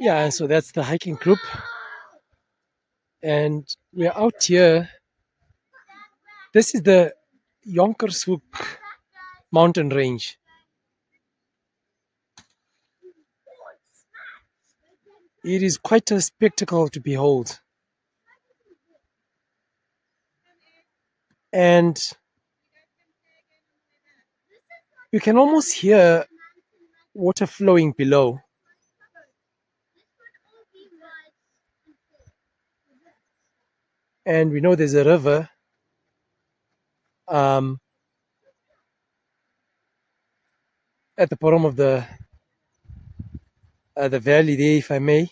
Yeah, so that's the hiking group, and we're out here. This is the Jonkershoek mountain range. It is quite a spectacle to behold, and you can almost hear water flowing below. And we know there's a river um, at the bottom of the valley there, if I may.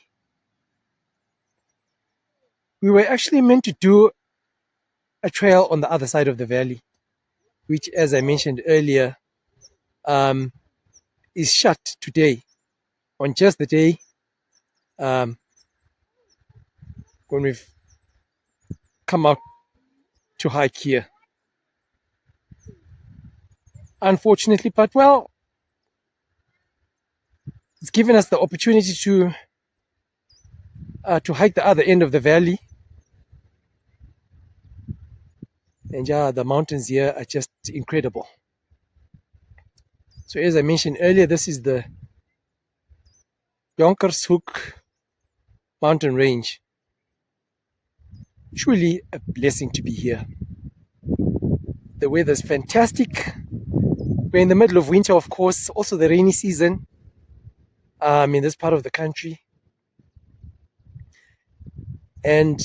We were actually meant to do a trail on the other side of the valley, which, as I mentioned earlier, um, is shut today on just the day um, when we've come out to hike here. Unfortunately, but well, it's given us the opportunity to hike the other end of the valley. And yeah, the mountains here are just incredible. So as I mentioned earlier, this is the Jonkershoek mountain range. Truly a blessing to be here. The weather's fantastic. We're in the middle of winter, of course, also the rainy season in this part of the country. And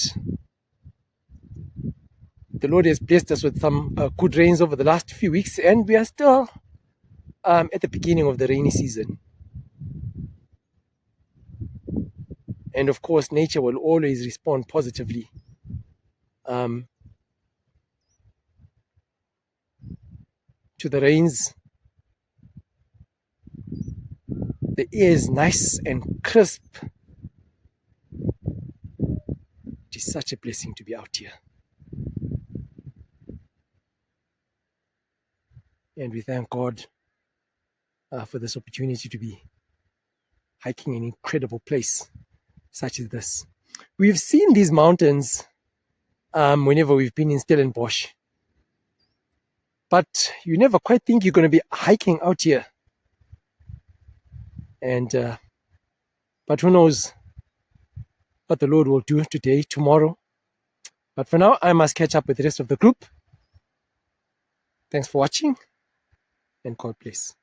the Lord has blessed us with some good rains over the last few weeks, and we are still at the beginning of the rainy season. And of course, nature will always respond positively um, to the rains. The air is nice and crisp. It is such a blessing to be out here. And we thank God for this opportunity to be hiking an incredible place such as this. We've seen these mountains whenever we've been in Stellenbosch, but you never quite think you're going to be hiking out here. And but who knows what the Lord will do today, tomorrow. But for now, I must catch up with the rest of the group. Thanks for watching, and God bless.